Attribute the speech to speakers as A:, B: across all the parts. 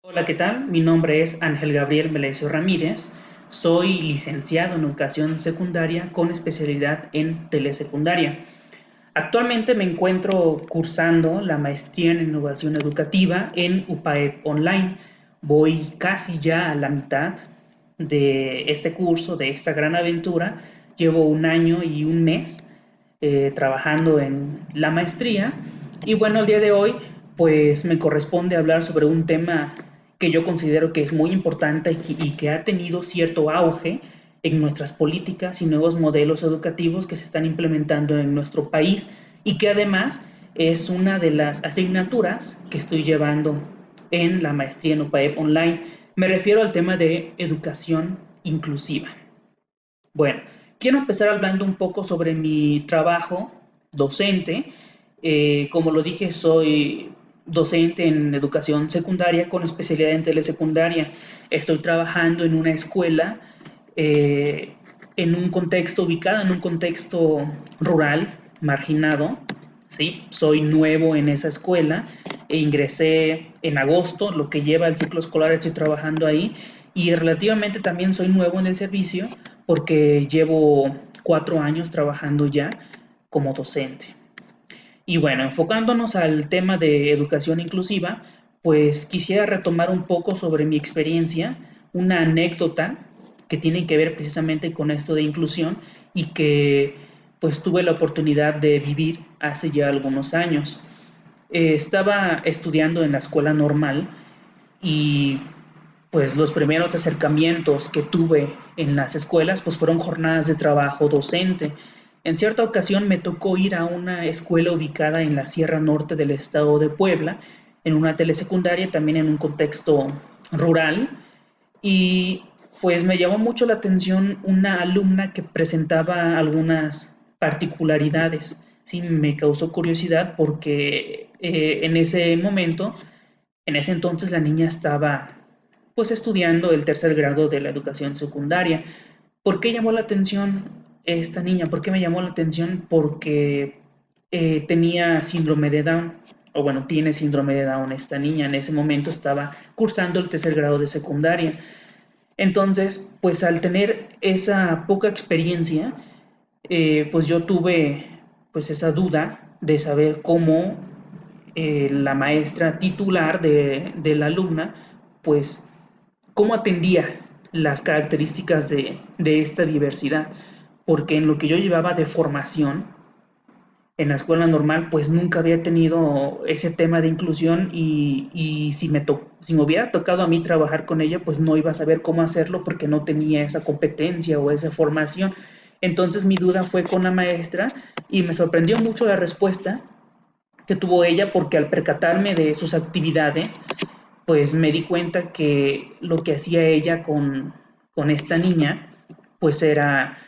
A: Hola, ¿qué tal? Mi nombre es Ángel Gabriel Melesio Ramírez. Soy licenciado en educación secundaria con especialidad en telesecundaria. Actualmente me encuentro cursando la maestría en innovación educativa en UPAEP Online. Voy casi ya a la mitad de este curso, de esta gran aventura. Llevo un año y un mes trabajando en la maestría. Y bueno, el día de hoy pues me corresponde hablar sobre un tema que yo considero que es muy importante y que ha tenido cierto auge en nuestras políticas y nuevos modelos educativos que se están implementando en nuestro país y que además es una de las asignaturas que estoy llevando en la maestría en UPAEP Online. Me refiero al tema de educación inclusiva. Bueno, quiero empezar hablando un poco sobre mi trabajo docente. Como lo dije, soy docente en educación secundaria con especialidad en telesecundaria. Estoy trabajando en una escuela eh, en un contexto ubicado en un contexto rural, marginado. ¿Sí? Soy nuevo en esa escuela e ingresé en agosto, lo que lleva el ciclo escolar estoy trabajando ahí y relativamente también soy nuevo en el servicio porque llevo 4 años trabajando ya como docente. Y bueno, enfocándonos al tema de educación inclusiva, pues quisiera retomar un poco sobre mi experiencia, una anécdota que tiene que ver precisamente con esto de inclusión y que pues tuve la oportunidad de vivir hace ya algunos años. Estaba estudiando en la escuela normal y pues los primeros acercamientos que tuve en las escuelas pues fueron jornadas de trabajo docente. En cierta ocasión me tocó ir a una escuela ubicada en la Sierra Norte del estado de Puebla, en una telesecundaria, también en un contexto rural, y pues me llamó mucho la atención una alumna que presentaba algunas particularidades. Sí, me causó curiosidad porque en ese momento, en ese entonces la niña estaba pues estudiando el tercer grado de la educación secundaria. ¿Por qué llamó la atención esta niña? ¿Por qué me llamó la atención? Porque tenía síndrome de Down, o bueno, tiene síndrome de Down esta niña. En ese momento estaba cursando el tercer grado de secundaria. Entonces, pues al tener esa poca experiencia, pues yo tuve pues esa duda de saber cómo la maestra titular de la alumna, pues cómo atendía las características de esta diversidad, porque en lo que yo llevaba de formación en la escuela normal, pues nunca había tenido ese tema de inclusión y si me hubiera tocado a mí trabajar con ella, pues no iba a saber cómo hacerlo porque no tenía esa competencia o esa formación. Entonces mi duda fue con la maestra y me sorprendió mucho la respuesta que tuvo ella porque al percatarme de sus actividades, pues me di cuenta que lo que hacía ella con esta niña, pues era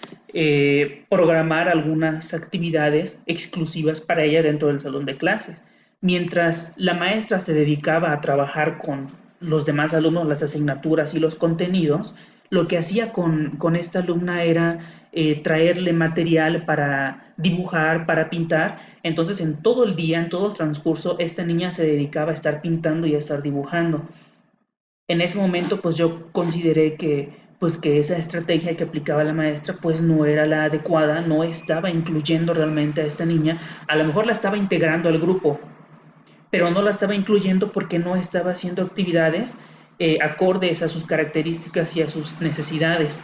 A: programar algunas actividades exclusivas para ella dentro del salón de clases. Mientras la maestra se dedicaba a trabajar con los demás alumnos, las asignaturas y los contenidos, lo que hacía con esta alumna era traerle material para dibujar, para pintar. Entonces, en todo el día, en todo el transcurso, esta niña se dedicaba a estar pintando y a estar dibujando. En ese momento, pues yo consideré que esa estrategia que aplicaba la maestra, pues no era la adecuada, no estaba incluyendo realmente a esta niña. A lo mejor la estaba integrando al grupo, pero no la estaba incluyendo porque no estaba haciendo actividades acordes a sus características y a sus necesidades.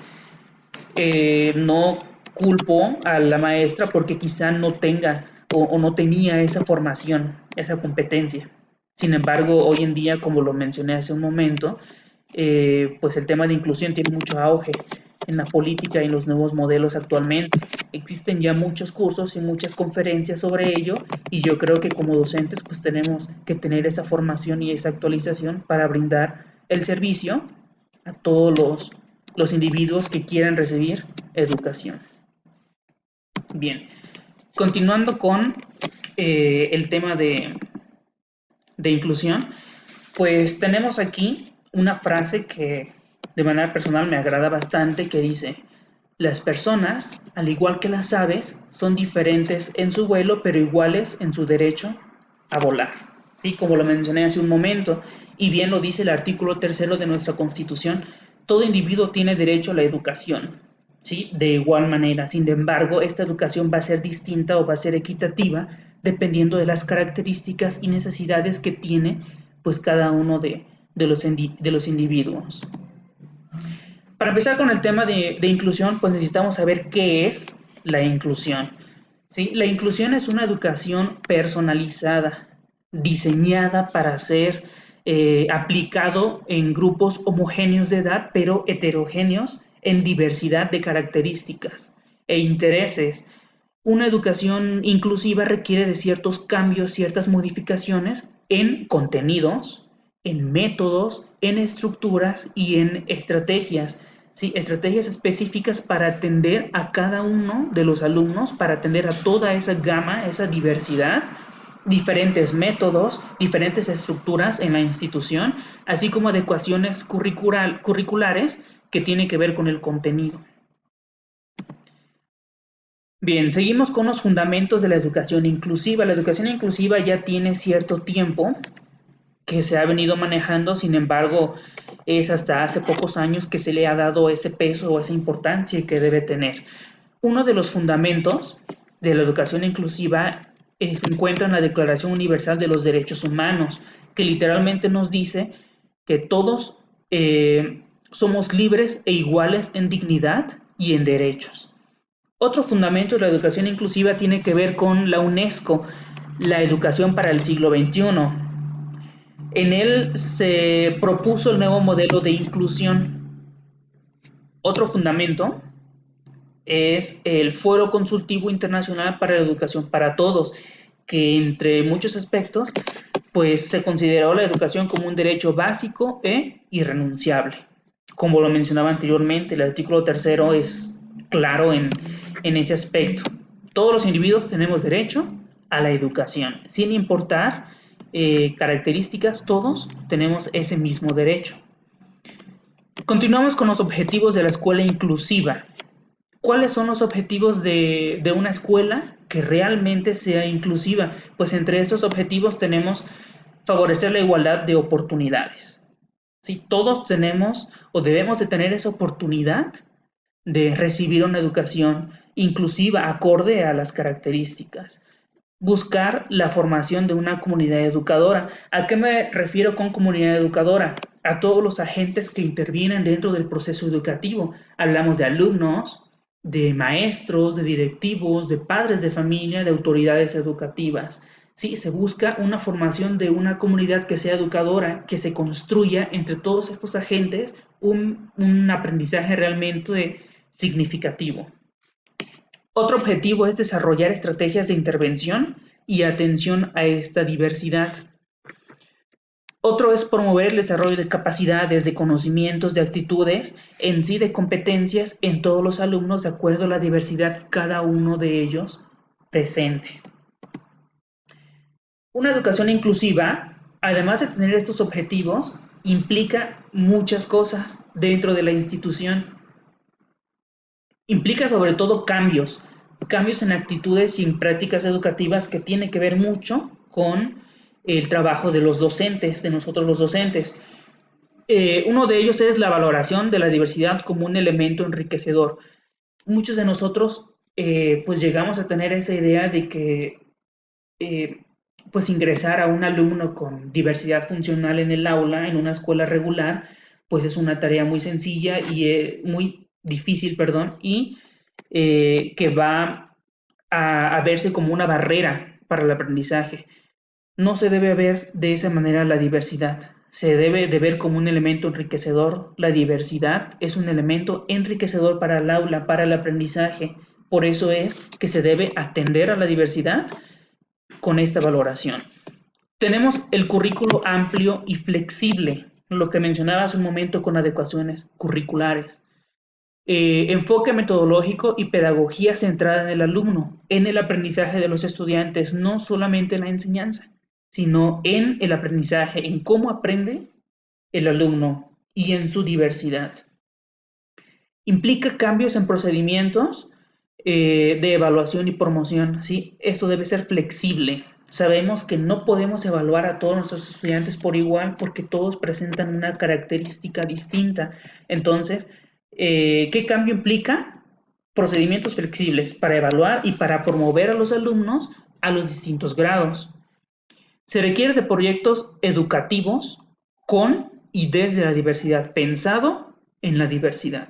A: No culpo a la maestra porque quizá no tenga o no tenía esa formación, esa competencia. Sin embargo, hoy en día, como lo mencioné hace un momento, pues el tema de inclusión tiene mucho auge en la política y en los nuevos modelos actualmente. Existen ya muchos cursos y muchas conferencias sobre ello y yo creo que como docentes pues tenemos que tener esa formación y esa actualización para brindar el servicio a todos los individuos que quieran recibir educación. Bien, continuando con el tema de inclusión, pues tenemos aquí una frase que de manera personal me agrada bastante que dice, las personas, al igual que las aves, son diferentes en su vuelo, pero iguales en su derecho a volar. Sí, como lo mencioné hace un momento, Y bien lo dice el artículo 3 de nuestra Constitución, todo individuo tiene derecho a la educación, ¿sí? De igual manera, sin embargo, esta educación va a ser distinta o va a ser equitativa dependiendo de las características y necesidades que tiene pues cada uno de los individuos. Para empezar con el tema de inclusión, pues necesitamos saber qué es la inclusión. ¿Sí? La inclusión es una educación personalizada, diseñada para ser aplicado en grupos homogéneos de edad, pero heterogéneos en diversidad de características e intereses. Una educación inclusiva requiere de ciertos cambios, ciertas modificaciones en contenidos, en métodos, en estructuras y en estrategias. ¿Sí? Estrategias específicas para atender a cada uno de los alumnos, para atender a toda esa gama, esa diversidad, diferentes métodos, diferentes estructuras en la institución, así como adecuaciones curriculares que tienen que ver con el contenido. Bien, seguimos con los fundamentos de la educación inclusiva. La educación inclusiva ya tiene cierto tiempo que se ha venido manejando, sin embargo, es hasta hace pocos años que se le ha dado ese peso o esa importancia que debe tener. Uno de los fundamentos de la educación inclusiva se encuentra en la Declaración Universal de los Derechos Humanos, que literalmente nos dice que todos somos libres e iguales en dignidad y en derechos. Otro fundamento de la educación inclusiva tiene que ver con la UNESCO, la educación para el siglo XXI. En él se propuso el nuevo modelo de inclusión. Otro fundamento es el Foro Consultivo Internacional para la Educación para Todos, que entre muchos aspectos, pues se consideró la educación como un derecho básico e irrenunciable. Como lo mencionaba anteriormente, el artículo 3 es claro en ese aspecto. Todos los individuos tenemos derecho a la educación, sin importar características, todos tenemos ese mismo derecho. Continuamos con los objetivos de la escuela inclusiva. ¿Cuáles son los objetivos de una escuela que realmente sea inclusiva? Pues entre estos objetivos tenemos favorecer la igualdad de oportunidades. ¿Sí? Todos tenemos o debemos de tener esa oportunidad de recibir una educación inclusiva acorde a las características. Buscar la formación de una comunidad educadora. ¿A qué me refiero con comunidad educadora? A todos los agentes que intervienen dentro del proceso educativo. Hablamos de alumnos, de maestros, de directivos, de padres de familia, de autoridades educativas. Sí, se busca una formación de una comunidad que sea educadora, que se construya entre todos estos agentes un aprendizaje realmente significativo. Otro objetivo es desarrollar estrategias de intervención y atención a esta diversidad. Otro es promover el desarrollo de capacidades, de conocimientos, de actitudes, en sí de competencias en todos los alumnos de acuerdo a la diversidad cada uno de ellos presente. Una educación inclusiva, además de tener estos objetivos, implica muchas cosas dentro de la institución. Implica sobre todo cambios en actitudes y en prácticas educativas que tiene que ver mucho con el trabajo de los docentes, de nosotros los docentes. Uno de ellos es la valoración de la diversidad como un elemento enriquecedor. Muchos de nosotros pues llegamos a tener esa idea de que pues ingresar a un alumno con diversidad funcional en el aula, en una escuela regular, pues es una tarea muy sencilla y muy difícil, perdón, y que va a verse como una barrera para el aprendizaje. No se debe ver de esa manera la diversidad, se debe de ver como un elemento enriquecedor. La diversidad es un elemento enriquecedor para el aula, para el aprendizaje. Por eso es que se debe atender a la diversidad con esta valoración. Tenemos el currículo amplio y flexible, lo que mencionaba hace un momento con adecuaciones curriculares. Enfoque metodológico y pedagogía centrada en el alumno, en el aprendizaje de los estudiantes, no solamente en la enseñanza, sino en el aprendizaje, en cómo aprende el alumno y en su diversidad. Implica cambios en procedimientos de evaluación y promoción, ¿sí? Esto debe ser flexible, sabemos que no podemos evaluar a todos nuestros estudiantes por igual porque todos presentan una característica distinta. Entonces, ¿qué cambio implica? Procedimientos flexibles para evaluar y para promover a los alumnos a los distintos grados. Se requiere de proyectos educativos con y desde la diversidad, pensado en la diversidad.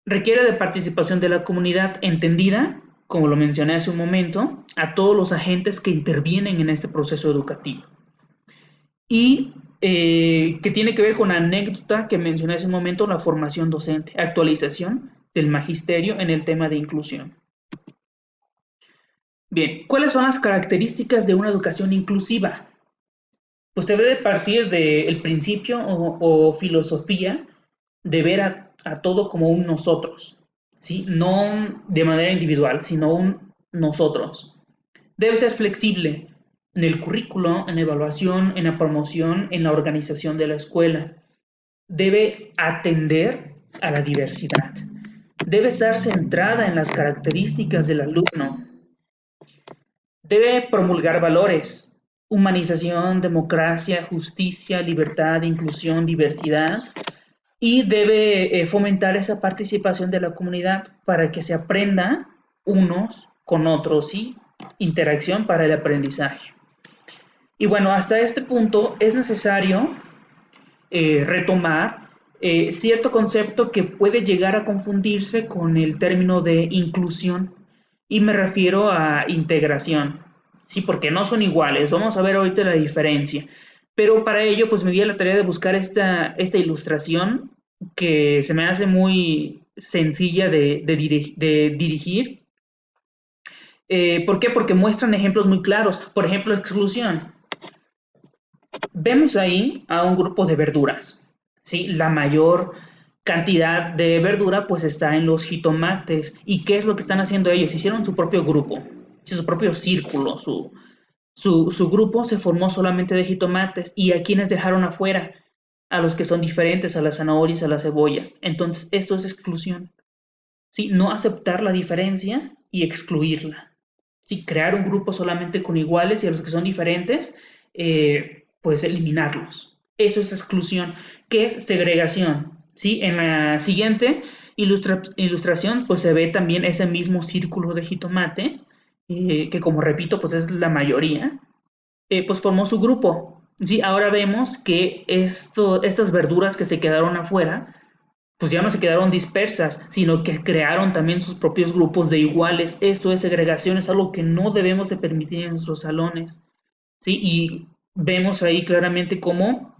A: Requiere de participación de la comunidad entendida, como lo mencioné hace un momento, a todos los agentes que intervienen en este proceso educativo. Y que tiene que ver con la anécdota que mencioné hace un momento, la formación docente, actualización del magisterio en el tema de inclusión. Bien, ¿cuáles son las características de una educación inclusiva? Pues se debe partir del principio o filosofía de ver a todo como un nosotros, ¿sí? No de manera individual, sino un nosotros. Debe ser flexible en el currículo, en la evaluación, en la promoción, en la organización de la escuela. Debe atender a la diversidad. Debe estar centrada en las características del alumno. Debe promulgar valores, humanización, democracia, justicia, libertad, inclusión, diversidad, y debe fomentar esa participación de la comunidad para que se aprenda unos con otros, ¿sí? Interacción para el aprendizaje. Y bueno, hasta este punto es necesario retomar cierto concepto que puede llegar a confundirse con el término de inclusión, y me refiero a integración, sí, porque no son iguales. Vamos a ver ahorita la diferencia, pero para ello pues me di a la tarea de buscar esta ilustración que se me hace muy sencilla de dirigir. ¿Por qué? Porque muestran ejemplos muy claros. Por ejemplo, exclusión. Vemos ahí a un grupo de verduras, ¿sí? La mayor cantidad de verdura pues está en los jitomates. ¿Y qué es lo que están haciendo ellos? Hicieron su propio grupo, su propio círculo, su grupo se formó solamente de jitomates. ¿Y a quienes dejaron afuera? A los que son diferentes, a las zanahorias, a las cebollas. Entonces esto es exclusión, ¿sí? No aceptar la diferencia y excluirla. ¿Sí? Crear un grupo solamente con iguales y a los que son diferentes, pues eliminarlos. Eso es exclusión. ¿Qué es segregación? ¿Sí? En la siguiente ilustración, pues se ve también ese mismo círculo de jitomates, que como repito, pues es la mayoría, pues formó su grupo. ¿Sí? Ahora vemos que estas verduras que se quedaron afuera, pues ya no se quedaron dispersas, sino que crearon también sus propios grupos de iguales. Esto es segregación, es algo que no debemos de permitir en nuestros salones, ¿sí? Y vemos ahí claramente cómo,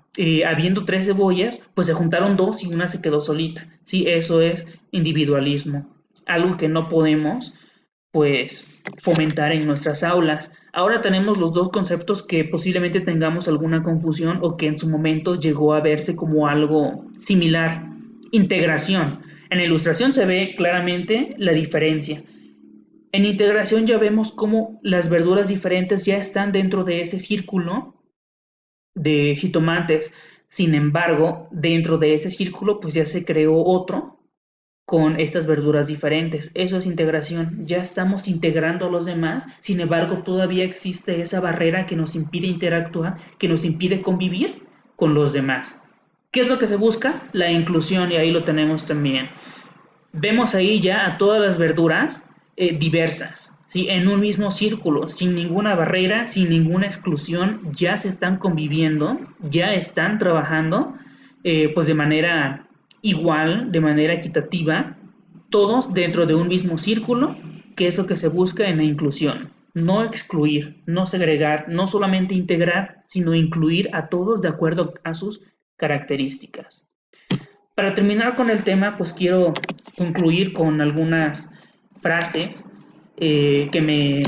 A: habiendo tres cebollas, pues se juntaron dos y una se quedó solita, ¿sí? Eso es individualismo, algo que no podemos, pues, fomentar en nuestras aulas. Ahora tenemos los dos conceptos que posiblemente tengamos alguna confusión o que en su momento llegó a verse como algo similar. Integración. En la ilustración se ve claramente la diferencia. En integración ya vemos cómo las verduras diferentes ya están dentro de ese círculo de jitomates. Sin embargo, dentro de ese círculo pues ya se creó otro con estas verduras diferentes. Eso es integración. Ya estamos integrando a los demás, sin embargo, todavía existe esa barrera que nos impide interactuar, que nos impide convivir con los demás. ¿Qué es lo que se busca? La inclusión, y ahí lo tenemos también. Vemos ahí ya a todas las verduras diversas, ¿sí? En un mismo círculo, sin ninguna barrera, sin ninguna exclusión, ya se están conviviendo, ya están trabajando, pues de manera igual, de manera equitativa, todos dentro de un mismo círculo, que es lo que se busca en la inclusión. No excluir, no segregar, no solamente integrar, sino incluir a todos de acuerdo a sus características. Para terminar con el tema, pues quiero concluir con algunas frases que me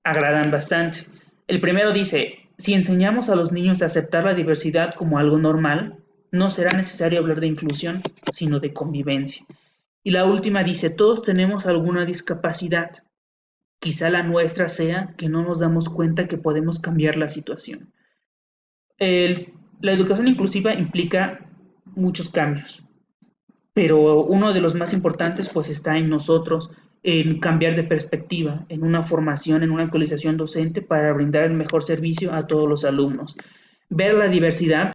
A: agradan bastante. El primero dice: si enseñamos a los niños a aceptar la diversidad como algo normal, no será necesario hablar de inclusión, sino de convivencia. Y la última dice: todos tenemos alguna discapacidad. Quizá la nuestra sea que no nos damos cuenta que podemos cambiar la situación. La educación inclusiva implica muchos cambios, pero uno de los más importantes pues está en nosotros. en cambiar de perspectiva, en una formación, en una actualización docente para brindar el mejor servicio a todos los alumnos. Ver la diversidad